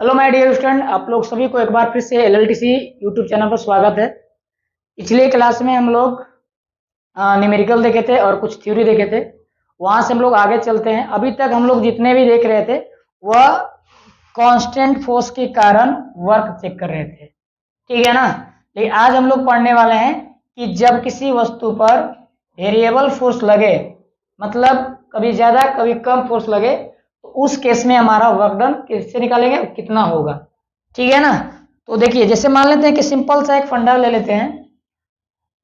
Hello my dear student, आप लोग सभी को एक बार फिर से एलएलटीसी यूट्यूब चैनल पर स्वागत है। पिछले क्लास में हम लोग न्यूमेरिकल देखे थे और कुछ थ्योरी देखे थे। वहां से हम लोग आगे चलते हैं। अभी तक हम लोग जितने भी देख रहे थे वह कांस्टेंट फोर्स के कारण वर्क चेक कर रहे थे, ठीक है ना। लेकिन आज हम लोग पढ़ने वाले हैं कि जब किसी वस्तु पर वेरिएबल फोर्स लगे, मतलब कभी ज्यादा कभी कम फोर्स लगे, तो उस केस में हमारा वर्क डन कैसे निकालेंगे, कितना होगा, ठीक है ना। तो देखिए, जैसे मान लेते हैं कि सिंपल सा एक फंडा ले लेते हैं।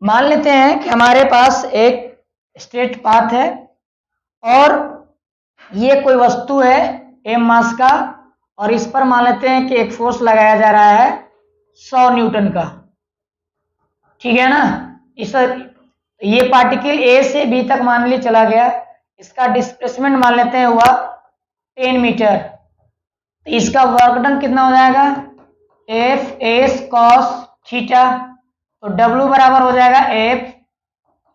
मान लेते हैं कि हमारे पास एक स्ट्रेट पाथ है और ये कोई वस्तु है एम मास का, और इस पर मान लेते हैं कि एक फोर्स लगाया जा रहा है 100 न्यूटन का, ठीक है ना। इस ये पार्टिकल ए से बी तक मान ली चला गया। इसका डिस्प्लेसमेंट मान लेते हैं हुआ 10 मीटर। तो इसका वर्क डन कितना हो जाएगा, एफ एस कॉस थीटा। तो डब्ल्यू बराबर हो जाएगा एफ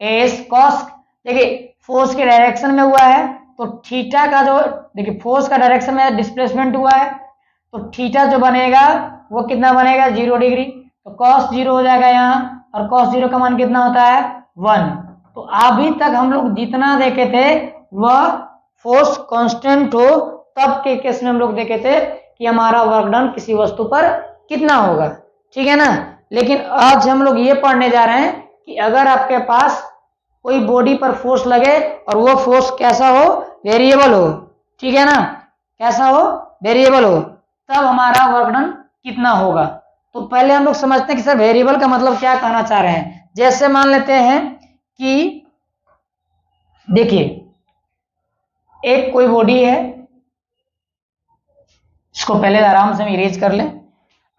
एस कॉस, देखिए फोर्स के डायरेक्शन में हुआ है तो थीटा का जो, देखिए फोर्स का डायरेक्शन में डिस्प्लेसमेंट हुआ है तो थीटा जो बनेगा वो कितना बनेगा, 0 डिग्री। तो कॉस 0 हो जाएगा यहाँ, और कॉस 0 का मान कितना होता है, 1। तो अभी तक हम लोग जितना देखे थे वह फोर्स कांस्टेंट हो तब के केस में हम लोग देखे थे कि हमारा वर्क डन किसी वस्तु पर कितना होगा, ठीक है ना। लेकिन आज हम लोग ये पढ़ने जा रहे हैं कि अगर आपके पास कोई बॉडी पर फोर्स लगे और वो फोर्स कैसा हो, वेरिएबल हो, ठीक है ना, कैसा हो, वेरिएबल हो, तब हमारा वर्क डन कितना होगा। तो पहले हम लोग समझते हैं कि सर वेरिएबल का मतलब क्या कहना चाह रहे हैं। जैसे मान लेते हैं कि देखिए एक कोई बॉडी है, इसको पहले आराम से हम इरेज कर लें।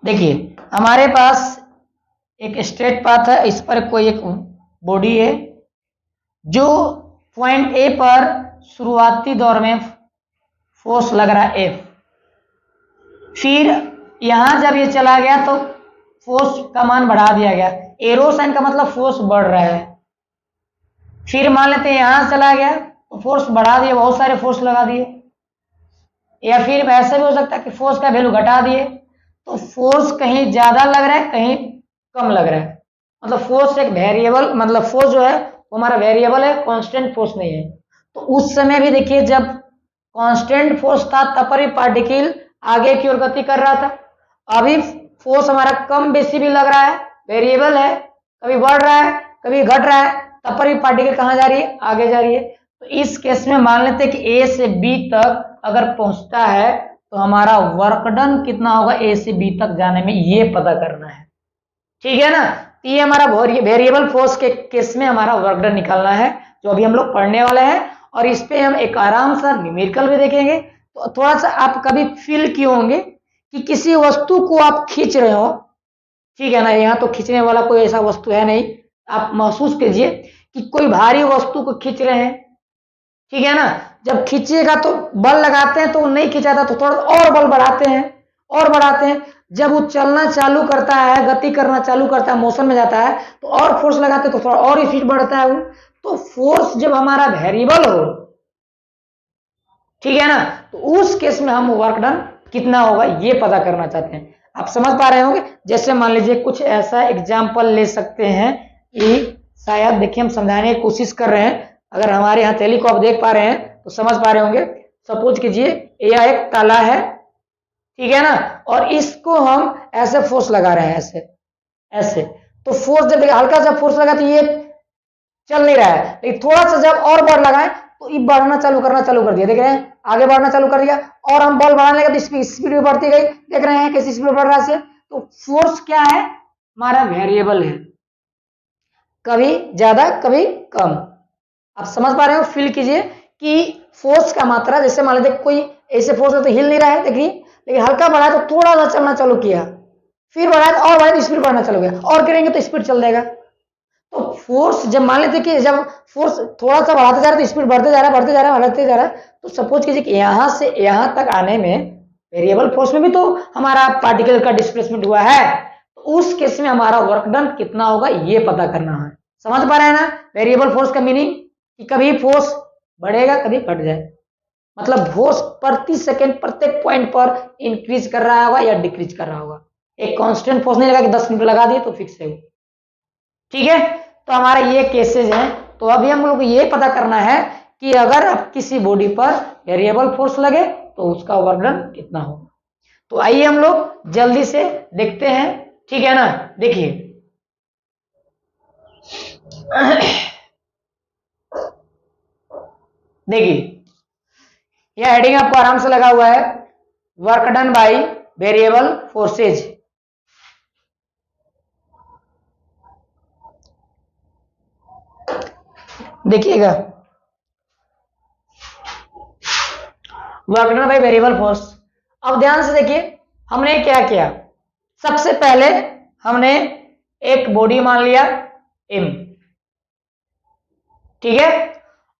देखिए हमारे पास एक स्ट्रेट पाथ है, इस पर कोई एक बॉडी है जो पॉइंट ए पर शुरुआती दौर में फोर्स लग रहा है एफ। फिर यहां जब ये चला गया तो फोर्स का मान बढ़ा दिया गया, एरो साइन का मतलब फोर्स बढ़ रहा है। फिर मान लेते हैं यहां चला गया तो फोर्स बढ़ा दिए, बहुत सारे फोर्स लगा दिए। या फिर ऐसा भी हो सकता है कि फोर्स का वैल्यू घटा दिए, तो फोर्स कहीं ज्यादा लग रहा है कहीं कम लग रहा है। मतलब फोर्स एक वेरिएबल, मतलब फोर्स जो है वो हमारा वेरिएबल है, कांस्टेंट फोर्स नहीं है। तो उस समय भी देखिए जब कांस्टेंट फोर्स था तब पर भी पार्टिकल आगे की ओर गति कर रहा था। अभी फोर्स हमारा कम बेसी भी लग रहा है, वेरिएबल है, कभी बढ़ रहा है कभी घट रहा है, तब पर भी पार्टिकल कहाँ जा रही है, आगे जा रही है। तो इस केस में मान लेते हैं कि ए से बी तक अगर पहुंचता है तो हमारा वर्क डन कितना होगा ए से बी तक जाने में, ये पता करना है, ठीक है ना। तो ये हमारा वेरिएबल फोर्स के केस में हमारा वर्क डन निकालना है, जो अभी हम लोग पढ़ने वाले हैं। और इस पे हम एक आराम सा न्यूमेरिकल भी देखेंगे। तो थोड़ा सा आप कभी फील किए होंगे कि किसी वस्तु को आप खींच रहे हो, ठीक है ना, यहाँ तो खींचने वाला कोई ऐसा वस्तु है नहीं। आप महसूस कीजिए कि कोई भारी वस्तु को खींच रहे हैं, ठीक है ना। जब खींचिएगा तो बल लगाते हैं तो वो नहीं खींचाता, तो थोड़ा और बल बढ़ाते हैं और बढ़ाते हैं। जब वो चलना चालू करता है, गति करना चालू करता है, मोशन में जाता है, तो और फोर्स लगाते हैं तो थोड़ा और स्पीड बढ़ता है वो। तो फोर्स जब हमारा वेरिएबल हो, ठीक है ना, तो उस केस में हम वर्क डन कितना होगा ये पता करना चाहते हैं। आप समझ पा रहे होंगे। जैसे मान लीजिए कुछ ऐसा एग्जाम्पल ले सकते हैं कि शायद देखिए हम समझाने की कोशिश कर रहे हैं। अगर हमारे यहाँ थैली को आप देख पा रहे हैं तो समझ पा रहे होंगे। सपोज कीजिए यह एक ताला है, ठीक है ना, और इसको हम ऐसे फोर्स लगा रहे हैं, ऐसे ऐसे। तो फोर्स जब हल्का सा फोर्स लगा तो ये चल नहीं रहा है, लेकिन थोड़ा सा जब और बल लगाए तो ये बढ़ना चालू करना चालू कर दिया, देख रहे हैं, आगे बढ़ना चालू कर दिया। और हम बल बढ़ाने लगे तो स्पीड भी बढ़ती गई, देख रहे हैं कैसी स्पीड बढ़ रहा है। तो फोर्स क्या है, हमारा वेरिएबल है, कभी ज्यादा कभी कम। आप समझ पा रहे हो, फील कीजिए कि फोर्स का मात्रा, जैसे मान लीजिए कोई ऐसे फोर्स है तो हिल नहीं रहा है, देखिए, लेकिन हल्का बढ़ा तो थोड़ा सा चलना चालू किया, फिर बढ़ाया तो और बढ़ाया तो स्पीड बढ़ना चालू गया, और करेंगे तो स्पीड चल जाएगा। तो फोर्स जब मान लेते कि जब फोर्स थोड़ा सा बढ़ाते जा रहा है तो स्पीड बढ़ते जा रहा है, बढ़ते जा रहा है, बढ़ते जा रहा है। तो सपोज कीजिए कि यहां से यहां तक आने में वेरिएबल फोर्स में भी तो हमारा पार्टिकल का डिस्प्लेसमेंट हुआ है। तो उस केस में हमारा वर्क डन कितना होगा ये पता करना है। समझ पा रहे हैं ना वेरिएबल फोर्स का मीनिंग, कि कभी फोर्स बढ़ेगा कभी घट जाए। मतलब फोर्स प्रति सेकेंड प्रत्येक पॉइंट पर इंक्रीज कर रहा होगा या डिक्रीज कर रहा होगा। एक कांस्टेंट फोर्स नहीं लगा कि 10 मीटर लगा दिए तो फिक्स है वो। ठीक है, तो हमारे ये केसेस हैं। तो अभी हम लोग को ये पता करना है कि अगर अब किसी बॉडी पर वेरिएबल फोर्स लगे तो उसका वर्क डन कितना होगा। तो आइए हम लोग जल्दी से देखते हैं, ठीक है ना। देखिए देखिए यह हेडिंग आपको आराम से लगा हुआ है, work done by variable forces. देखिएगा, work done by variable force. अब ध्यान से देखिए हमने क्या किया। सबसे पहले हमने एक बॉडी मान लिया M, ठीक है,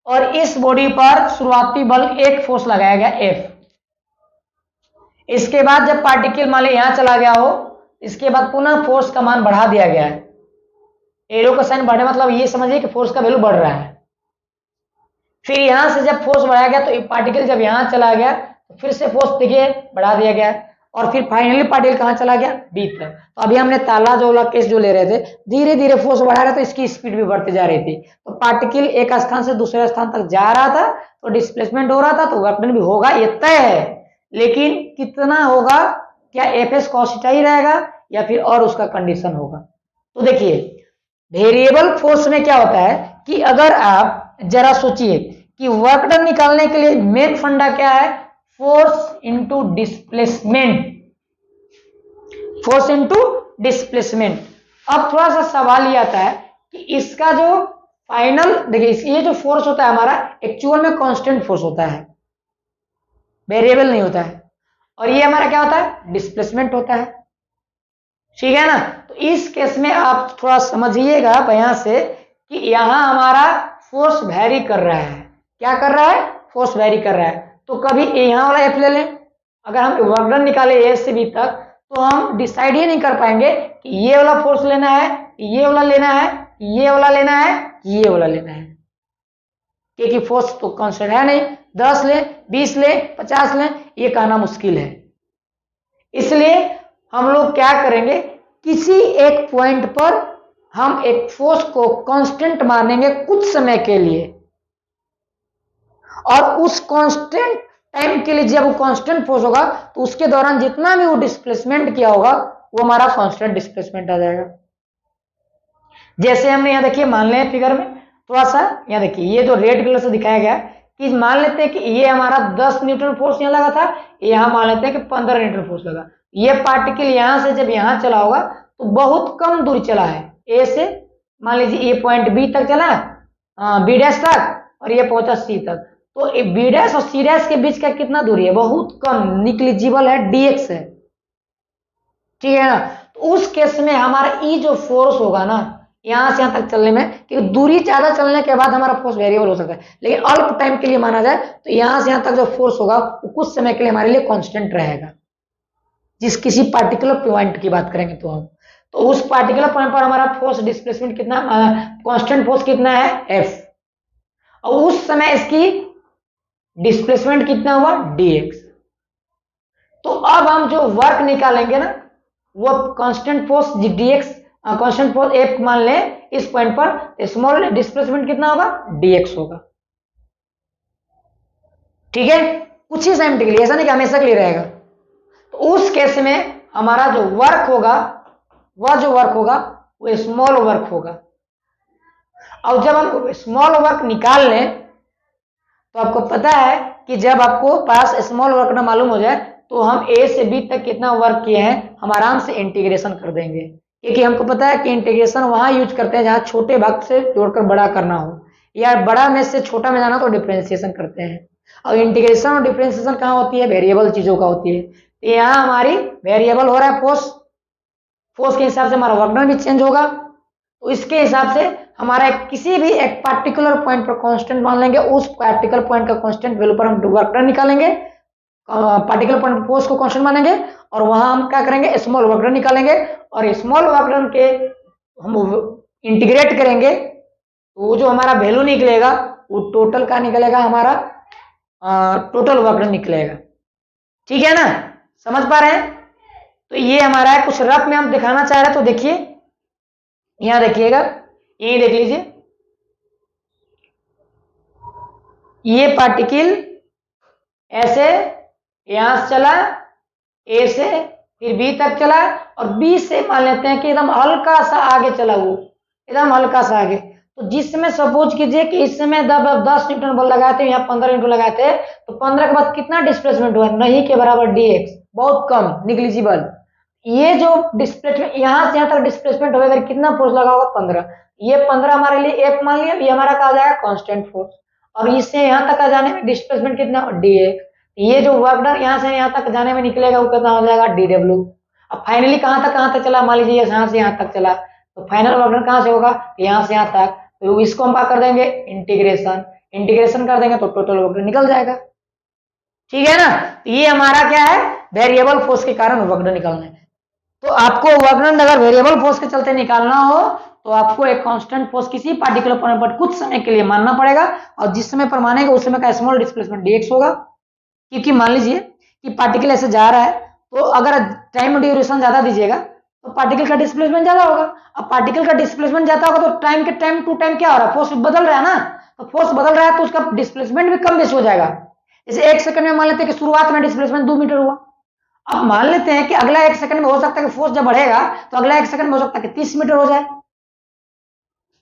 और इस बॉडी पर शुरुआती बल एक फोर्स लगाया गया F। इसके बाद जब पार्टिकल मान लीजिए यहां चला गया हो, इसके बाद पुनः फोर्स का मान बढ़ा दिया गया है। एरो का साइन बढ़े मतलब ये समझिए कि फोर्स का वैल्यू बढ़ रहा है। फिर यहां से जब फोर्स बढ़ाया गया तो पार्टिकल जब यहां चला गया तो फिर से फोर्स देखिए बढ़ा दिया गया, और फिर फाइनली पार्टिकल कहां चला गया, डी तक। तो अभी हमने ताला जो वाला केस जो ले रहे थे, धीरे धीरे फोर्स बढ़ा रहे तो इसकी स्पीड भी बढ़ती जा रही थी। तो पार्टिकल एक स्थान से दूसरे स्थान तक जा रहा था तो डिस्प्लेसमेंट हो रहा था, तो वर्क डन भी होगा, ये तय है। लेकिन कितना होगा, क्या एफ एस कॉन्स्टेंट ही रहेगा या फिर और उसका कंडीशन होगा। तो देखिए वेरिएबल फोर्स में क्या होता है कि अगर आप जरा सोचिए कि वर्क डन निकालने के लिए मेन फंडा क्या है, force into displacement, force into displacement. अब थोड़ा सा सवाल ये आता है कि इसका जो फाइनल देखिए, ये जो फोर्स होता है हमारा एक्चुअल में कांस्टेंट फोर्स होता है, वेरिएबल नहीं होता है, और ये हमारा क्या होता है, डिस्प्लेसमेंट होता है, ठीक है ना। तो इस केस में आप थोड़ा समझिएगा यहां से कि यहां हमारा फोर्स वेरी कर रहा है। क्या कर रहा है, फोर्स वेरी कर रहा है। तो कभी यहां वाला एफ ले लें, अगर हम वर्क डन निकाले ए से बी तक तो हम डिसाइड ही नहीं कर पाएंगे कि ये वाला फोर्स लेना है, ये वाला लेना है, ये वाला लेना है, ये वाला लेना है, क्योंकि फोर्स तो कांस्टेंट है नहीं। 10 ले, 20 ले, 50 ले, ये कहना मुश्किल है। इसलिए हम लोग क्या करेंगे, किसी एक पॉइंट पर हम एक फोर्स को कांस्टेंट मानेंगे कुछ समय के लिए, और उस कांस्टेंट टाइम के लिए जब वो कांस्टेंट फोर्स होगा तो उसके दौरान जितना भी वो डिस्प्लेसमेंट किया होगा वो हमारा कांस्टेंट डिस्प्लेसमेंट आ जाएगा। जैसे हमने यहां देखिए मान लें फिगर में थोड़ा सा, यहां देखिए ये जो रेड कलर से दिखाया गया कि मान लेते हैं कि ये हमारा 10 न्यूटन फोर्स यहां लगा था, यहां मान लेते हैं कि 15 न्यूटन फोर्स लगा। ये पार्टिकल यहां से जब यहां चला होगा तो बहुत कम दूरी चला है, ए से मान लीजिए ये पॉइंट बी तक चला, बी डैश तक, और ये पहुंचा सी तक। तो बी डैश और सी डैश के बीच का कितना दूरी है, बहुत कम, निग्लिजिबल है, डीएक्स है, ठीक है ना। तो उस केस में हमारा ई जो फोर्स होगा ना यहां से यहां तक चलने में, क्योंकि दूरी ज्यादा चलने के बाद हमारा फोर्स वेरिएबल हो सकता है, लेकिन अल्प टाइम के लिए माना जाए तो यहां से यहां तक जो फोर्स होगा वो कुछ समय के लिए हमारे लिए कांस्टेंट रहेगा। जिस किसी पार्टिकुलर पॉइंट की बात करेंगे तो हम, तो उस पार्टिकुलर पॉइंट पर हमारा फोर्स डिस्प्लेसमेंट कितना, कांस्टेंट फोर्स कितना है, एफ, और उस समय इसकी डिस्प्लेसमेंट कितना हुआ, dx। तो अब हम जो वर्क निकालेंगे ना वो constant force dx, constant force f मान लें इस पॉइंट पर, स्मॉल डिस्प्लेसमेंट कितना होगा, dx होगा, ठीक है, कुछ ही टाइम के लिए, ऐसा नहीं कि हमेशा के लिए रहेगा। तो उस केस में हमारा जो वर्क होगा, वह जो वर्क होगा वो स्मॉल वर्क होगा। और जब हम स्मॉल वर्क निकाल लें तो आपको पता है कि जब आपको पास स्मॉल वर्क ना मालूम हो जाए तो हम ए से बी तक कितना वर्क किए हैं हम आराम से इंटीग्रेशन कर देंगे, क्योंकि हमको पता है कि इंटीग्रेशन वहां यूज करते हैं जहां छोटे भाग से जोड़कर बड़ा करना हो, या बड़ा में से छोटा में जाना तो डिफरेंशिएशन करते हैं। और इंटीग्रेशन और डिफरेंशिएशन कहाँ होती है, वेरिएबल चीजों का होती है। तो यहाँ हमारी वेरिएबल हो रहा है फोर्स, फोर्स के हिसाब से हमारा वर्क डन भी चेंज होगा। तो इसके हिसाब से हमारा किसी भी एक पार्टिकुलर पॉइंट पर कांस्टेंट मान लेंगे, उस पार्टिकुलर पॉइंट का कांस्टेंट वैल्यू पर हम वर्क डन निकालेंगे, पार्टिकुलर पॉइंट फोर्स को कांस्टेंट मानेंगे, और वहां हम क्या करेंगे, स्मॉल वर्क डन निकालेंगे, और स्मॉल वर्क डन के हम इंटीग्रेट करेंगे तो वो जो हमारा वैल्यू निकलेगा वो टोटल का निकलेगा हमारा टोटल वर्क डन निकलेगा। ठीक है ना, समझ पा रहे हैं? तो ये हमारा है, कुछ रफ में हम दिखाना चाह रहे हैं। तो देखिए यहां देखिएगा, यही देख लीजिए, ये पार्टिकल ऐसे यहां से चला, ए से फिर बी तक चला, और बी से मान लेते हैं कि एकदम हल्का सा आगे चला, वो एकदम हल्का सा आगे। तो जिस समय सपोज कीजिए कि इस समय जब 10 न्यूटन बल लगाए थे, यहाँ 15 न्यूटन लगाए थे, तो 15 के बाद कितना डिस्प्लेसमेंट हुआ? नहीं के बराबर dx, बहुत कम, निग्लिजिबल। ये जो डिस्प्लेसमेंट यहां से यहां तक डिस्प्लेसमेंट होगा, अगर कितना फोर्स लगा होगा? 15। ये 15 हमारे लिए F मान लिया, ये हमारा कहा जाएगा कांस्टेंट फोर्स, और इससे यहां तक आ जाने में डिस्प्लेसमेंट कितना? dx। ये जो वर्क डन यहाँ से यहाँ तक जाने में निकलेगा, वो कितना हो जाएगा? dw। अब फाइनली कहां तक चला? मान लीजिए यहाँ से यहाँ तक चला, तो फाइनल वर्क डन कहां से होगा? यहाँ से यहाँ तक। तो इसको हम क्या कर देंगे? इंटीग्रेशन कर देंगे, तो टोटल वर्क डन निकल जाएगा। ठीक है ना, तो ये हमारा क्या है? वेरिएबल फोर्स के कारण वर्क डन निकालना है। तो आपको वर्क डन अगर वेरिएबल फोर्स के चलते निकालना हो, तो आपको एक कांस्टेंट फोर्स किसी पार्टिकुलर पॉइंट पर कुछ समय के लिए मानना पड़ेगा, और जिस समय पर मानेगा उस समय का स्मॉल डिस्प्लेसमेंट dx होगा। क्योंकि मान लीजिए कि पार्टिकल ऐसे जा रहा है, तो अगर टाइम ड्यूरेशन ज्यादा दीजिएगा तो पार्टिकल का डिस्प्लेसमेंट ज्यादा होगा। अब पार्टिकल का डिस्प्लेसमेंट ज्यादा होगा, तो टाइम टू टाइम क्या हो रहा है? फोर्स बदल रहा है ना, तो फोर्स बदल रहा है तो उसका डिस्प्लेसमेंट भी कम बेसी हो जाएगा। जैसे 1 सेकंड में मान लेते हैं कि शुरुआत में डिस्प्लेसमेंट 2 मीटर हुआ, अब मान लेते हैं कि अगला 1 सेकंड में हो सकता है कि फोर्स जब बढ़ेगा तो अगला 1 सेकंड में हो सकता है कि 30 मीटर हो जाए।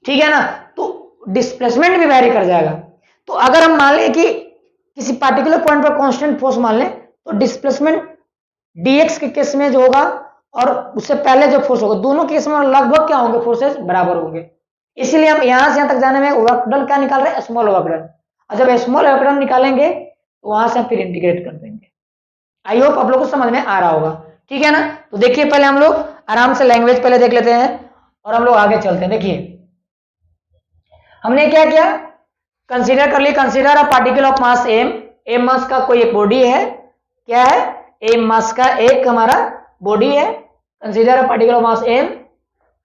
ठीक है ना, तो डिस्प्लेसमेंट भी वैरी कर जाएगा। तो अगर हम मान लें कि किसी पार्टिकुलर पॉइंट पर कांस्टेंट फोर्स मान लें, तो डिस्प्लेसमेंट dx के केस में जो होगा और उससे पहले जो फोर्स होगा, दोनों केस में लगभग क्या होंगे? फोर्सेस बराबर होंगे। इसलिए हम यहां से यहां तक जाने में वर्क डन क्या निकाल रहे हैं? Small work done. और जब स्मॉल वर्क डन निकालेंगे तो वहां से फिर इंटीग्रेट कर देंगे। आई होप आप लोग को समझ में आ रहा होगा। ठीक है ना, तो देखिए पहले हम लोग आराम से लैंग्वेज पहले देख लेते हैं और हम लोग आगे चलते हैं। देखिए हमने क्या किया, कंसीडर कर लिया, consider a particle of mass m mass का कोई एक बॉडी है, क्या है? एम मास का एक हमारा बॉडी है। Consider a particle of mass M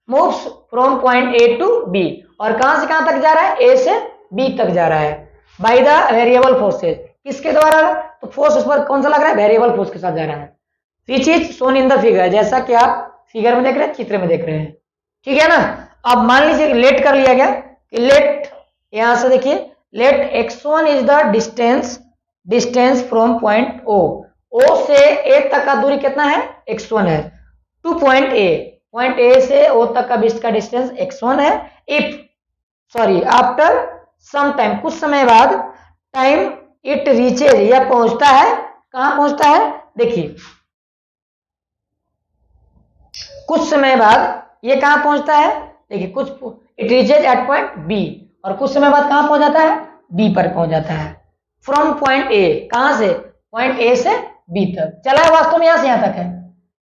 moves from point A to B, और कहां से कहां तक जा रहा है? ए से बी तक जा रहा है, बाय द वेरिएबल फोर्सेज। किसके द्वारा? तो फोर्स उस पर कौन सा लग रहा है? वेरिएबल फोर्स के साथ जा रहा है, विच is shown in the figure, जैसा कि आप फिगर में देख रहे हैं, चित्र में देख रहे हैं। ठीक है ना, अब मान लीजिए लेट कर लिया गया कि लेट, यहां से देखिए, let x1 is the distance from point O से ए तक का दूरी कितना है? x1 है, टू पॉइंट ए से ओ तक का बीच का डिस्टेंस x1 है। आफ्टर सम टाइम, कुछ समय बाद, टाइम इट रीचेज, यह पहुंचता है, कहां पहुंचता है? देखिए कुछ समय बाद ये कहां पहुंचता है? देखिए कुछ, it reaches at point B, और कुछ समय बाद कहां पहुंच जाता है? बी पर पहुंच जाता है। फ्रॉम पॉइंट ए, कहां से? पॉइंट ए से बी तक चला है, वास्तव में यहां से यहां तक है।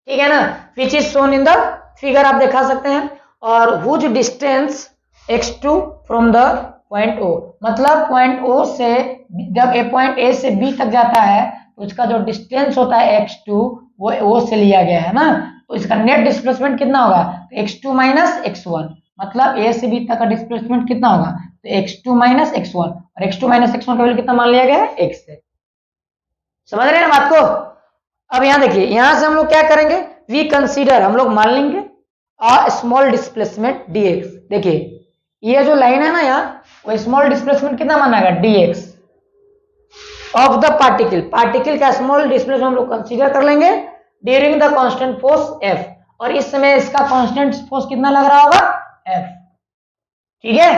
ठीक है ना, which is shown in the figure, आप दिखा सकते हैं। और whose distance x2 from the point O, मतलब पॉइंट ओ से जब ए पॉइंट ए से बी तक जाता है तो उसका जो डिस्टेंस होता है x2 वो ओ से लिया गया है ना, तो इसका नेट डिस्प्लेसमेंट कितना होगा? तो x2 माइनस x1, मतलब ए से बी तक का डिस्प्लेसमेंट कितना होगा? तो x2 माइनस x1, और x2 माइनस x1 का वैल्यू कितना मान लिया गया है? x से। समझ रहे हैं ना बात को? अब यहां देखिए, यहां से हम लोग क्या करेंगे? वी कंसीडर, हम लोग मान लेंगे अ स्मॉल डिस्प्लेसमेंट dx। देखिए ये जो लाइन है ना यहाँ, वो स्मॉल डिस्प्लेसमेंट कितना मानेगा? dx ऑफ द पार्टिकल का स्मॉल डिस्प्लेसमेंट हम लोग कंसीडर कर लेंगे during the constant force f, और इस समय इसका कांस्टेंट फोर्स कितना लग रहा होगा? f। ठीक है,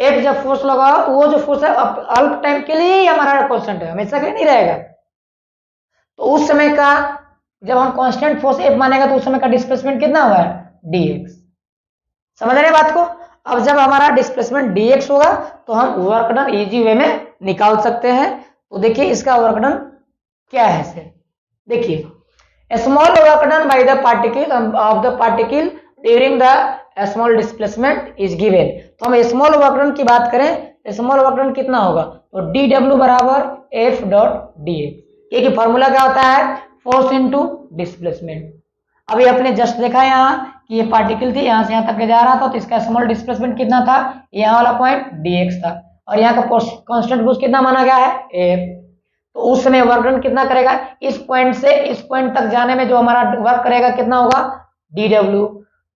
f जब फोर्स लगा तो वो जो फोर्स है अल्प टाइम के लिए हमारा कांस्टेंट है, हमेशा के लिए नहीं रहेगा। तो उस समय का जब हम कांस्टेंट फोर्स f मानेगा तो उस समय का डिस्प्लेसमेंट कितना होगा? dx। समझ रहे हैं बात को? अब जब हमारा डिस्प्लेसमेंट dx होगा तो हम वर्क डन इजी वे में निकाल सकते हैं। तो देखिए इसका वर्क डन क्या है से, देखिए small work done by the particle of the particle during the small displacement is given. तो हम स्मॉल वर्क डन की बात करें, स्मॉल वर्क डन कितना होगा? तो dw बराबर f डॉट dx, ये की फॉर्मूला क्या होता है? Force into displacement. अभी आपने जस्ट देखा यहाँ कि ये पार्टिकल थी, यहाँ से यहाँ तक जा रहा था, तो इसका स्मॉल डिस्प्लेसमेंट कितना था? यहाँ वाला पॉइंट dx था, और यहाँ का कांस्टेंट फोर्स कितना माना गया है? f। तो उस समय वर्क डन कितना करेगा, इस पॉइंट से इस पॉइंट तक जाने में जो हमारा वर्क करेगा कितना होगा, dw।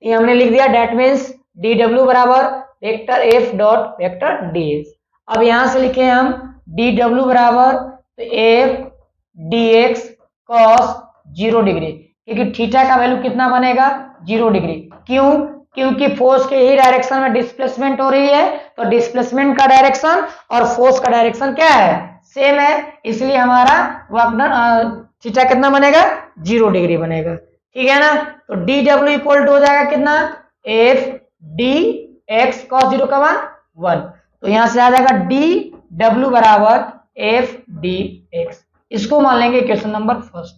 ये हमने लिख दिया, डेट मीन्स dw बराबर vector f dot vector dx। अब यहां से लिखे हम dw बराबर f dx cos 0 डिग्री, क्योंकि थीटा का वैल्यू कितना बनेगा, 0 डिग्री। क्यों, क्योंकि फोर्स के ही डायरेक्शन में डिस्प्लेसमेंट हो रही है, तो डिस्प्लेसमेंट का डायरेक्शन और फोर्स का डायरेक्शन क्या है, सेम है, इसलिए हमारा वर्क डन थीटा कितना बनेगा, 0 डिग्री बनेगा। ठीक है ना, तो डी डब्ल्यू इक्वल टू हो जाएगा कितना, एफ डी एक्स कॉस 0 का मान 1। तो यहां से आ जाएगा डी डब्ल्यू बराबर एफ डी एक्स, इसको मान लेंगे क्वेश्चन नंबर फर्स्ट।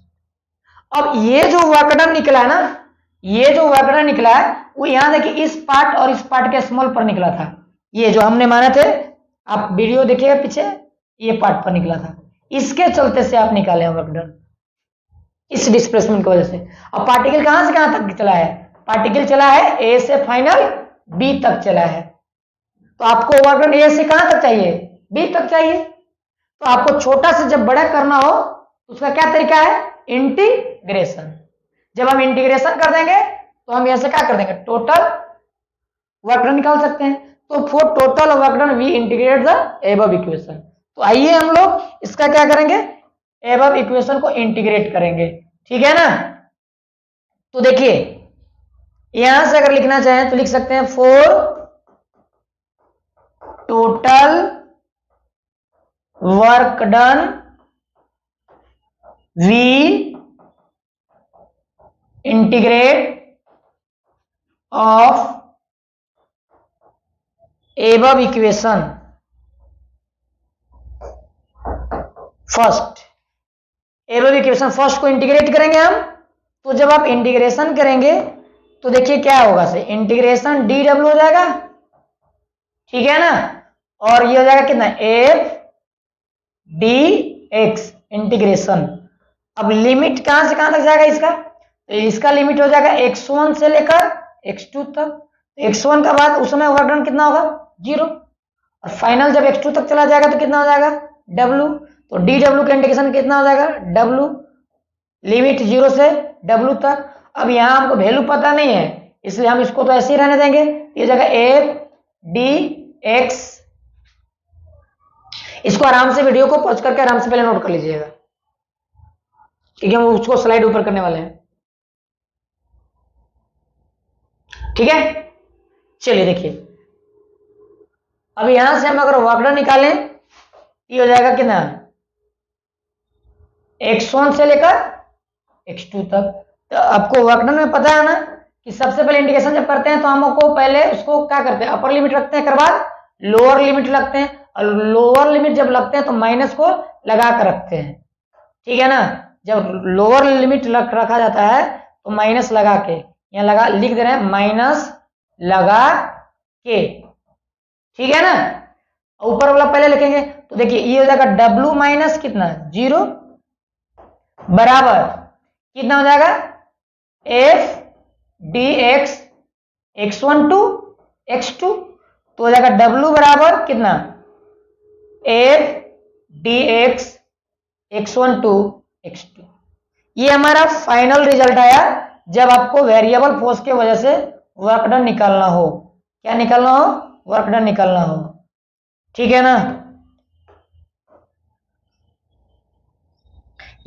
अब ये जो वर्क डन निकला है ना, ये जो वर्क डन निकला है वो यहां देखिए इस पार्ट और इस पार्ट के स्मॉल पर निकला था, ये जो हमने माने थे, आप वीडियो देखिएगा पीछे, ये पार्ट पर निकला था, इसके चलते से आप निकाले हैं वर्क डन, इस डिस्प्लेसमेंट की वजह से। अब पार्टिकल कहां से कहां तक चला है, पार्टिकल चला है ए से फाइनल बी तक चला है, तो आपको वर्क डन ए से कहां तक चाहिए, बी तक चाहिए। तो आपको छोटा से जब बड़ा करना हो तो उसका क्या तरीका है, इंटीग्रेशन। जब हम इंटीग्रेशन कर देंगे तो हम यहां से क्या कर देंगे, टोटल वर्क डन निकाल सकते हैं। तो for total work done we integrate the above equation. तो आइए हम लोग इसका क्या करेंगे, एबव इक्वेशन को इंटीग्रेट करेंगे। ठीक है ना, तो देखिए यहां से अगर लिखना चाहें तो लिख सकते हैं for total work done we integrate of above equation first. Above equation first को इंटीग्रेट करेंगे हम, तो जब आप इंटीग्रेशन करेंगे तो देखिए क्या होगा, से इंटीग्रेशन डी डब्ल्यू हो जाएगा, ठीक है ना, और ये हो जाएगा कितना, एफ डी एक्स इंटीग्रेशन। अब लिमिट कहां से कहां तक जाएगा इसका, तो इसका लिमिट हो जाएगा x1 से लेकर x2 तक। x1 का बाद उस समय वर्क डन कितना होगा, 0, और फाइनल जब x2 तक चला जाएगा तो कितना हो जाएगा, w। तो dw का इंटीग्रेशन कितना हो जाएगा, w, लिमिट 0 से w तक। अब यहां हमको वैल्यू पता नहीं है, इसलिए हम इसको तो ऐसे ही रहने देंगे, ये जगह एफ डी एक्स। इसको आराम से वीडियो को पॉज करके आराम से पहले नोट कर लीजिएगा, क्योंकि हम उसको स्लाइड ऊपर करने वाले हैं। ठीक है, चलिए देखिए, अब यहां से हम अगर वर्क डन निकालें, ये हो जाएगा कितना, x1 से लेकर x2 तक। तो आपको वर्क डन में पता है ना कि सबसे पहले इंटीग्रेशन जब करते हैं तो हमको पहले उसको क्या करते हैं, अपर लिमिट रखते हैं, कर बाद लोअर लिमिट लगते हैं, और लोअर लिमिट जब लगते हैं तो माइनस को लगा कर रखते हैं। ठीक है ना, जब लोअर लिमिट रखा जाता है तो माइनस लगा के, यहाँ लगा लिख दे रहे हैं माइनस लगा के, ठीक है ना। ऊपर वाला पहले लिखेंगे, तो देखिए ये हो जाएगा W माइनस कितना, 0 बराबर कितना हो जाएगा, F D x x1 to x2, तो हो जाएगा W बराबर कितना, F D x x1 to x2। ये हमारा फाइनल रिजल्ट आया जब आपको वेरिएबल फोर्स के वजह से वर्क डन निकालना हो। क्या निकालना हो, वर्क डन निकालना हो, ठीक है ना।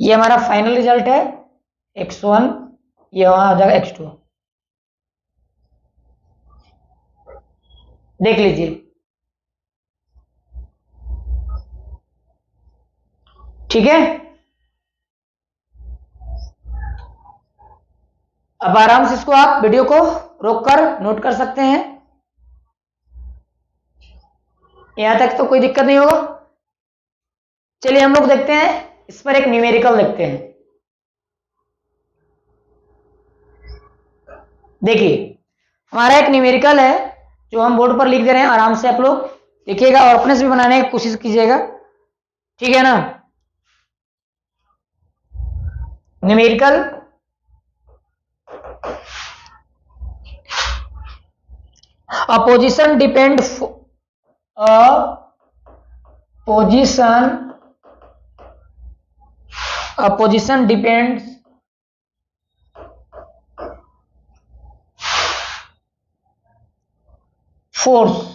ये हमारा फाइनल रिजल्ट है x1, ये वहां आ जाएगा x2, देख लीजिए। ठीक है, अब आराम से इसको आप वीडियो को रोककर नोट कर सकते हैं, यहां तक तो कोई दिक्कत नहीं होगा। चलिए हम लोग देखते हैं, इस पर एक न्यूमेरिकल देखते हैं। देखिए हमारा एक न्यूमेरिकल है जो हम बोर्ड पर लिख दे रहे हैं, आराम से आप लोग लिखिएगा और अपने से भी बनाने की कोशिश कीजिएगा, ठीक है ना। Numerical position depend position position depends force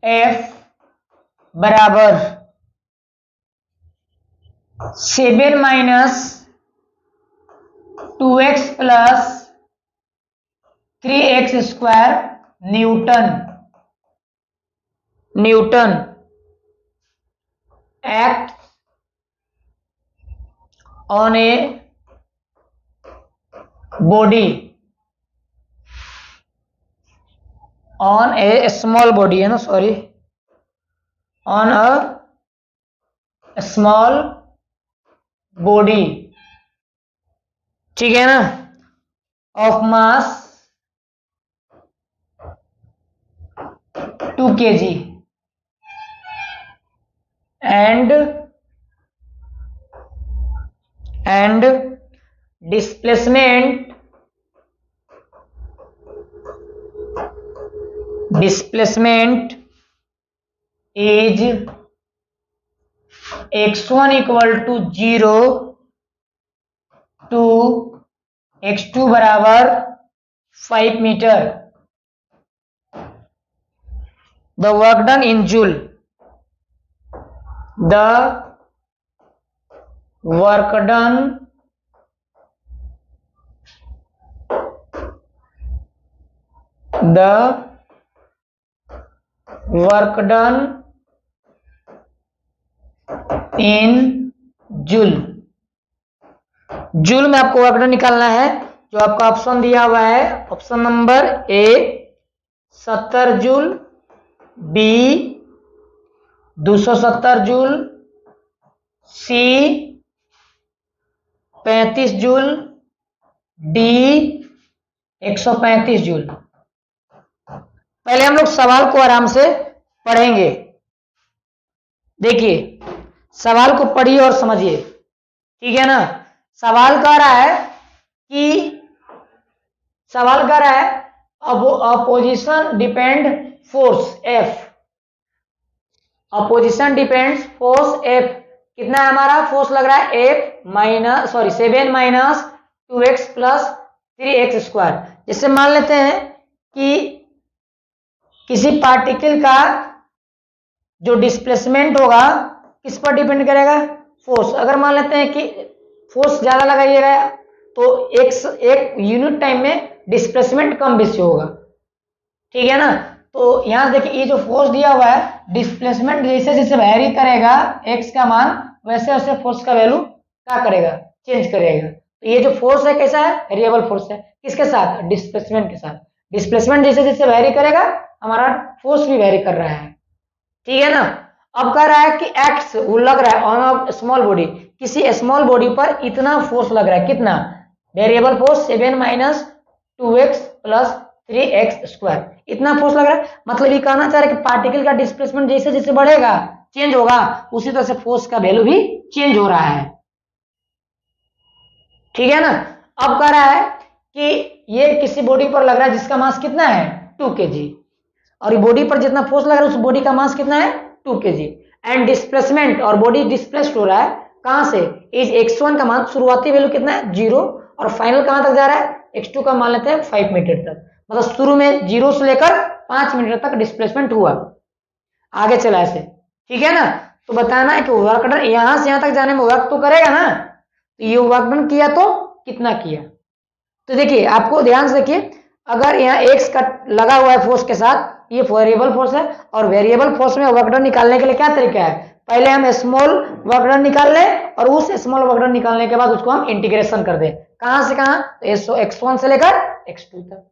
F बराबर 7 minus 2x plus 3x square Newton act on a body on A small body है ना, sorry, on a small body, ठीक है ना, of mass 2 kg and displacement is x1 equal to 0 to x2 बराबर 5 metre. The work done in joule, the work done in joule। Joule में आपको work done निकालना है, जो आपका ऑप्शन दिया हुआ है, option number A 70 joule, B 270 joule, C 35 joule, D 135 joule. पहले हम लोग सवाल को आराम से पढ़ेंगे। देखिए, सवाल को पढ़िए और समझिए, ठीक है ना। सवाल कह रहा है opposition depend force F, opposition depends force F कितना है हमारा, फोर्स लग रहा है 7 minus 2x plus 3x square. जैसे मान लेते हैं कि किसी पार्टिकल का जो डिस्प्लेसमेंट होगा किस पर डिपेंड करेगा, फोर्स। अगर मान लेते हैं कि फोर्स ज्यादा लगाइएगा तो एक यूनिट टाइम में डिस्प्लेसमेंट कम बेसी होगा, ठीक है ना। तो यहां देखिए, ये जो फोर्स दिया हुआ है, डिस्प्लेसमेंट जैसे जैसे वेरी करेगा x का मान, वैसे वैसे फोर्स का वैल्यू क्या करेगा, चेंज करेगा। तो ये जो फोर्स है कैसा है, वेरिएबल फोर्स है, किसके साथ, डिस्प्लेसमेंट के साथ। डिस्प्लेसमेंट जैसे जैसे वेरी करेगा हमारा फोर्स भी वेरी कर रहा है, ठीक है ना। अब कह रहा है कि एक्ट वो लग रहा है ऑन अ स्मॉल बॉडी, किसी स्मॉल बॉडी पर इतना फोर्स लग रहा है, कितना, variable force 7 minus 2x plus 3x square, इतना फोर्स लग रहा है। मतलब ये कहना चाह रहा है कि पार्टिकल का डिस्प्लेसमेंट जैसे जैसे बढ़ेगा, चेंज होगा, उसी तरह से फोर्स का वैल्यू भी चेंज हो रहा है, ठीक है ना। अब कह रहा है कि ये किसी बॉडी पर लग रहा है जिसका मास कितना है 2 kg, और ये बॉडी पर जितना फोर्स लग रहा है उस बॉडी का मास कितना है 2 kg, एंड डिस्प्लेसमेंट, और बॉडी डिस्प्लेस्ड हो रहा है कहां से, इस x1 का मान शुरुआती वैल्यू कितना है 0, और फाइनल कहां तक जा रहा है, x2 का मान लेते हैं 5 मीटर तक। मतलब शुरू में 0 से लेकर 5 मीटर तक डिस्प्लेसमेंट हुआ, आगे चला ऐसे, ठीक है ना। तो बताना है कि वर्क डन यहां से यहां तक जाने में वर्क तो करेगा ना, तो ये वर्क डन किया तो कितना किया। तो देखिए, आपको ध्यान से देखिए, अगर यहाँ x का लगा हुआ है फोर्स के साथ, ये वेरिएबल फोर्स है, और वेरिएबल फोर्स में वर्क डन निकालने के लिए क्या तरीका है, पहले हम स्मॉल वर्क डन निकाल लें, और उस स्मॉल वर्क डन निकालने के बाद उसको हम इंटीग्रेशन कर दें, कहां से कहां, तो x1 से लेकर x2 तक,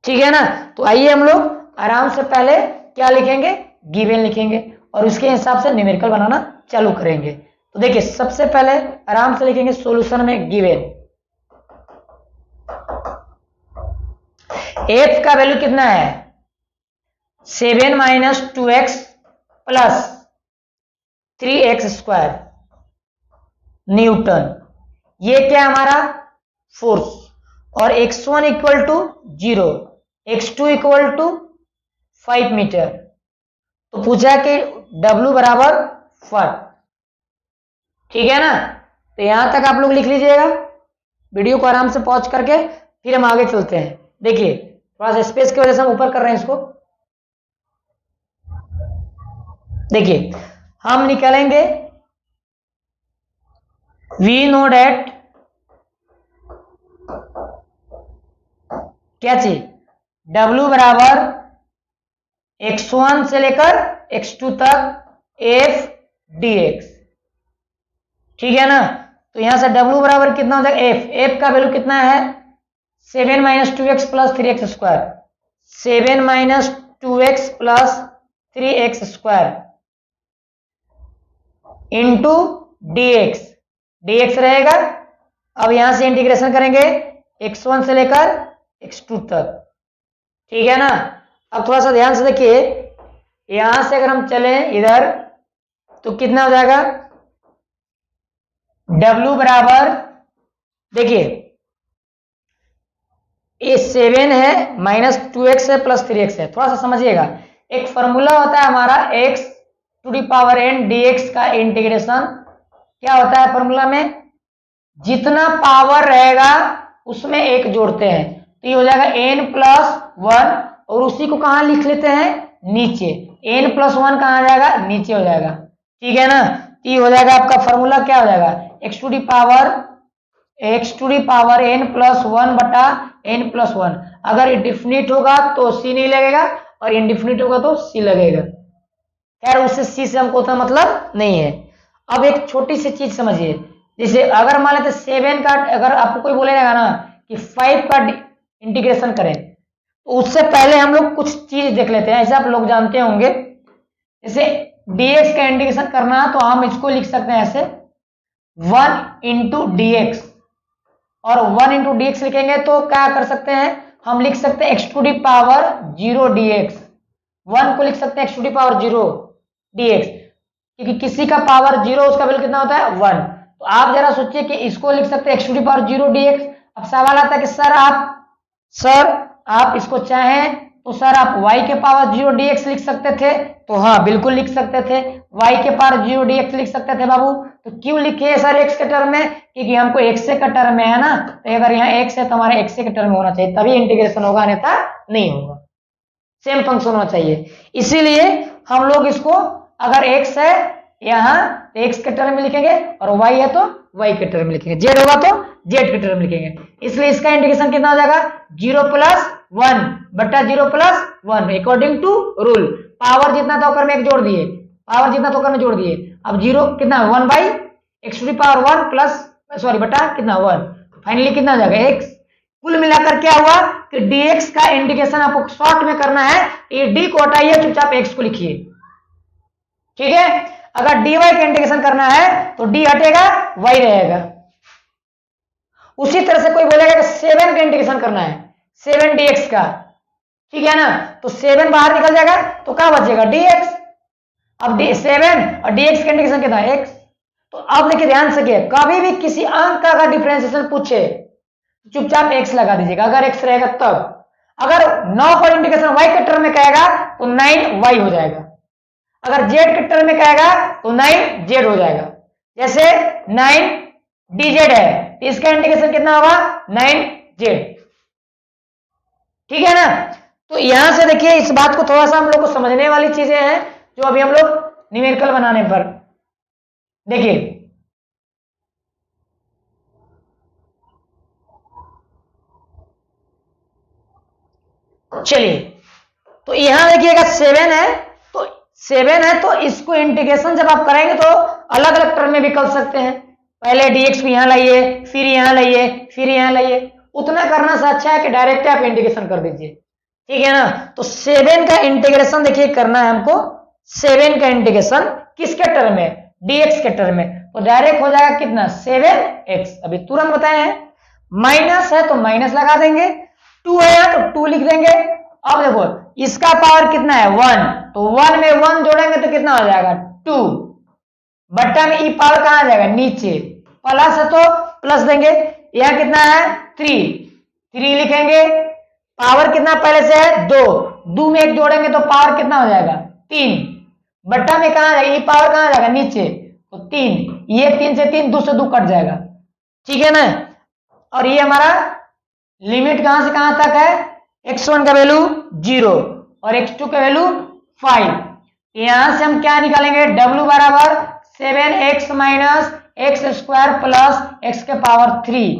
ठीक है ना। तो आइए हम लोग आराम से पहले क्या लिखेंगे, गिवन लिखेंगे, और उसके हिसाब से न्यूमेरिकल बनाना चालू करेंगे। तो देखिए, सबसे पहले आराम से लिखेंगे सॉल्यूशन में गिवन, F का वैल्यू कितना है 7 minus 2x plus 3x square Newton, ये क्या हमारा फोर्स, और x1 equal to 0, x2 equal to 5 metre. तो पूछा कि W बराबर 1। ठीक है ना, तो यहां तक आप लोग लिख लीजिएगा, वीडियो को आराम से पॉज करके फिर हम आगे चलते हैं। देखिए थोड़ा सा स्पेस की वजह से हम ऊपर कर रहे हैं इसको। देखिए हम निकालेंगे वी नो डेट क्या चाहिए, W बराबर x1 से लेकर x2 तक f dx। ठीक है ना, तो यहां से W बराबर कितना हो जाएगा, f का वैल्यू कितना है 7 minus 2x plus 3x square, 7 minus 2x plus 3x square into dx, dx रहेगा। अब यहां से इंटीग्रेशन करेंगे x1 से लेकर x2 तक। ठीक है ना, अब थोड़ा सा ध्यान से देखिए, यहां से अगर हम चलें इधर तो कितना हो जाएगा, W बराबर देखिए ये 7 है माइनस 2x है प्लस 3x है। थोड़ा सा समझिएगा, एक फॉर्मूला होता है हमारा x to the power n dx का इंटीग्रेशन। क्या होता है फॉर्मूला में, जितना पावर रहेगा उसमें एक जोड़ते हैं, तो ये हो जाएगा n प्लस 1 और उसी को कहां लिख लेते हैं, नीचे। n प्लस 1 कहां आ जाएगा, नीचे हो जाएगा। ठीक है ना, तो ये हो जाएगा आपका फॉर्मूला क्या हो जाएगा, x to the power n plus 1 बटा n प्लस 1। अगर डिफिनिट होगा तो c नहीं लगेगा और इनडिफिनिट होगा तो c लगेगा। खैर उससे c से हमको उतना मतलब नहीं है। अब एक छोटी सी चीज समझिए, जैसे अगर मान लेते 7 का, अगर आपको कोई बोलेगा ना कि 5 का इंटीग्रेशन करें, तो उससे पहले हम लोग कुछ चीज देख लेते हैं। ऐसे आप लोग जानते होंगे, जैसे dx का इंटीग्रेशन करना तो हम इसको लिख सकते हैं ऐसे 1 इंटू dx, और 1 इंटू dx लिखेंगे तो क्या कर सकते हैं, हम लिख सकते हैं x to the power 0 dx। 1 को लिख सकते हैं x to the power 0 dx, क्योंकि किसी का पावर 0 उसका वैल्यू कितना होता है 1। तो आप जरा सोचिए कि इसको लिख सकते हैं x to the power 0 dx। अब सवाल आता है कि सर आप इसको चाहें तो सर आप y के पावर 0 dx लिख सकते थे, तो हाँ बिल्कुल लिख सकते थे, y के पावर 0 dx लिख सकते थे बाबू। तो क्यों लिखे सर x के टर्म में, क्योंकि हमको x के टर्म में है ना, तो अगर यहाँ x है तो हमारे x के टर्म में होना चाहिए, तभी इंटीग्रेशन होगा, अन्यथा नहीं होगा। सेम फंक्शन होना चाहिए, इसीलिए हम लोग इसको अगर x है यहाँ तो x के टर्म में लिखेंगे और y है तो y के टर्म में लिखेंगे, z होगा तो z के टर्म में लिखेंगे। इसलिए इसका इंटीग्रेशन कितना हो जाएगा, 0 प्लस 1 बटा 0 plus 1 according to rule. Power जितना था में एक जोड़ दिए, पावर जितना था में जोड़ दिए। अब 0 कितना 1 by x to the power 1 plus sorry बटा कितना 1, फाइनली कितना हो जाएगा x। कुल मिलाकर क्या हुआ कि dx का इंटीग्रेशन आपको शॉर्ट में करना है, ये d को हटाइए, चुपचाप x को लिखिए। ठीक है, अगर dy का इंटीग्रेशन करना है तो d हटेगा y रहेगा। उसी तरह से कोई बोलेगा कि 7 का इंटीग्रेशन करना है 7 dx का, ठीक है ना, तो 7 बाहर निकल जाएगा तो क्या बचेगा dx। अब 7 और dx का इंटीग्रेशन कितना है x। तो अब देखिए ध्यान से, कभी भी किसी अंक का अगर डिफरेंशिएशन पूछे चुपचाप x लगा दीजिएगा, अगर x रहेगा तब। अगर 9 का इंटीग्रेशन y के टर्म में कहेगा तो 9y हो जाएगा, अगर z के टर्म में कहेगा तो 9z हो जाएगा। जैसे 9 dz है, इसका इंटीग्रेशन कितना होगा 9z। ठीक है ना, तो यहां से देखिए इस बात को थोड़ा सा हम लोग को समझने वाली चीजें हैं जो अभी हम लोग न्यूमेरिकल बनाने पर देखिए। चलिए तो यहां देखिएगा 7 है, तो 7 है तो इसको इंटीग्रेशन जब आप करेंगे तो अलग अलग टर्म में भी कर सकते हैं। पहले dx को यहां लाइए, फिर यहां लाइए, फिर यहां लाइए, उतना करना से अच्छा है कि डायरेक्ट आप इंटीग्रेशन कर दीजिए। ठीक है ना, तो 7 का इंटीग्रेशन देखिए करना है हमको, 7 का इंटीग्रेशन किसके टर्म में, dx के टर्म में, तो डायरेक्ट हो जाएगा कितना 7x, अभी तुरंत बताए हैं। माइनस है तो माइनस लगा देंगे, 2 है तो 2 लिख देंगे। अब देखो इसका पावर कितना है 1, तो 1 में 1 जोड़ेंगे तो कितना हो जाएगा 2, बट्टा में ई पावर कहां आ जाएगा नीचे, प्लस है तो प्लस देंगे। यह कितना है 3 लिखेंगे, पावर कितना पहले से है 2 में 1 जोड़ेंगे तो पावर कितना हो जाएगा 3, बट्टा में कहाँ जाएगा, ई पावर कहाँ जाएगा, नीचे, तो 3, ये 3 से 3, 2 से 2 कट जाएगा, ठीक है ना। और ये हमारा लिमिट कहां से कहां तक है, x1 का वैल्यू 0 और x2 का वैल्यू 5। यहां से हम क्या निकालेंगे, w बराबर 7x minus x square plus x के पावर 3।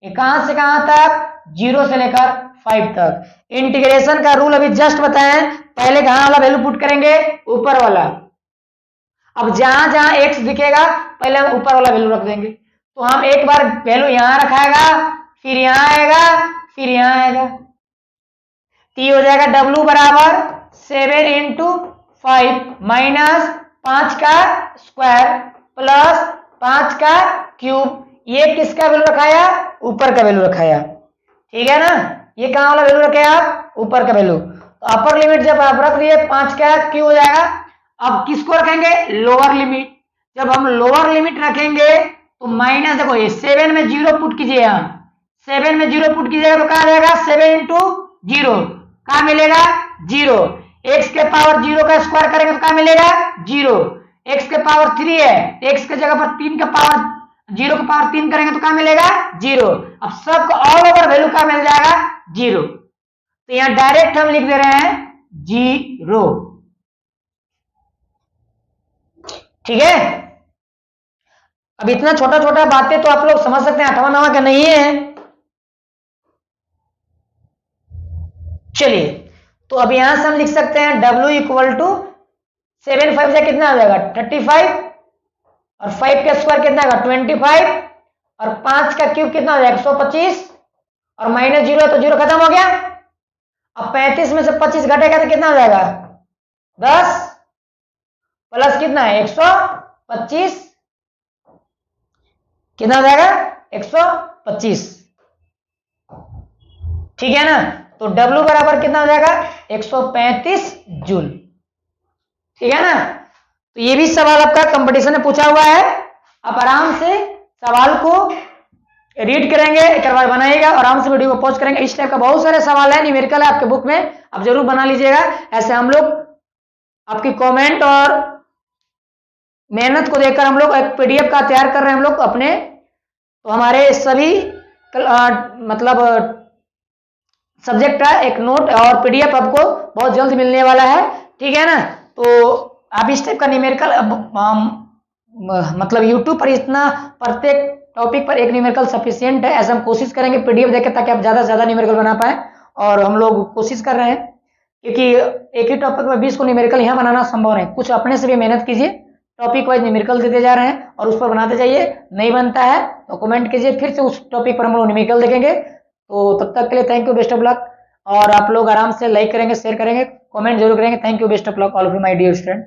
ये कहां से कहां तक, 0 से लेकर 5 तक। इंटीग्रेशन का रूल अभी जस्ट बताएं, पहले कहां वाला वैल्यू पुट करेंगे, ऊपर वाला। अब जहां जहां x दिखेगा पहले हम ऊपर वाला वैल्यू रख देंगे। तो हम एक बार वैल्यू यहां रखाएगा, फिर यहां आएगा, फिर यहां आएगा, तो ये हो जाएगा w बराबर 7 इंटू 5 माइनस 5 का स्क्वायर प्लस 5 का क्यूब। ये किसका वैल्यू रखाया, ऊपर का वैल्यू रखाया, ठीक है ना। ये कहां वाला वैल्यू रखे आप, ऊपर का वैल्यू। तो अपर लिमिट जब आप रख दिए 5 का क्यूब हो जाएगा। अब किसको रखेंगे, लोअर लिमिट। जब हम लोअर लिमिट रखेंगे तो माइनस, देखो ये 7 में 0 पुट कीजिए, यहां 7 में 0 पुट कीजिएगा तो कहां जाएगा, 7 इंटू 0 कहां मिलेगा, 0। एक्स के पावर 0 का स्क्वायर करेंगे तो कहां मिलेगा, 0। एक्स के पावर 3 है, एक्स के जगह पर 3 का पावर 0 का पावर 3 करेंगे तो कहां मिलेगा, 0। अब सबको ऑल ओवर वैल्यू का मिल जाएगा 0। तो यहां डायरेक्ट हम लिख दे रहे हैं 0, ठीक है। अब इतना छोटा छोटा बातें तो आप लोग समझ सकते हैं, 8वां 9वां का नहीं है। चलिए, तो अब यहां से हम लिख सकते हैं W इक्वल टू 7 5 से कितना आ जाएगा, 35 और 5 का स्क्वायर कितना आएगा, 25 और 5 का क्यूब कितना हो जाएगा, 125 और माइनस 0 है तो 0 खत्म हो गया। अब 35 में से 25 घटेगा तो कितना हो जाएगा, 10 प्लस कितना है, 125, कितना हो जाएगा, 125, ठीक है ना। तो W बराबर कितना हो जाएगा, 135 जूल, ठीक है ना। तो ये भी सवाल आपका कंपटीशन में पूछा हुआ है। आप आराम से सवाल को रीड करेंगे, एक बार बनाइएगा, आराम से वीडियो को पॉज करेंगे। इस टाइप का बहुत सारे सवाल है, न्यूमेरिकल है आपके बुक में, आप जरूर बना लीजिएगा। ऐसे हम लोग आपकी कमेंट और मेहनत को देखकर हम लोग एक पीडीएफ का तैयार कर रहे हैं हम लोग अपने। तो हमारे सभी मतलब सब्जेक्ट का एक नोट और पीडीएफ आपको बहुत जल्द मिलने वाला है, ठीक है ना। तो आप इस टाइप का न्यूमेरिकल मतलब यूट्यूब पर इतना प्रत्येक टॉपिक पर एक न्यूमेरिकल सफिशिएंट है, ऐसा हम कोशिश करेंगे पीडीएफ देकर ताकि आप ज़्यादा से ज़्यादा न्यूमेरिकल बना पाएं। और हम लोग कोशिश कर रहे हैं क्योंकि एक ही टॉपिक में 20 को न्यूमेरिकल यहाँ बनाना संभव है। कुछ अपने से भी मेहनत कीजिए, टॉपिक वाइज न्यूमेरिकल देते जा रहे हैं और उस पर बनाते जाइए। नहीं बनता है तो कमेंट कीजिए, फिर से उस टॉपिक पर हम लोग न्यूमेरिकल देखेंगे। तो तब तक के लिए thank you, best of luck. और आप लोग आराम से लाइक करेंगे, शेयर करेंगे, कमेंट जरूर करेंगे। Thank you, best of luck all of you my dear student.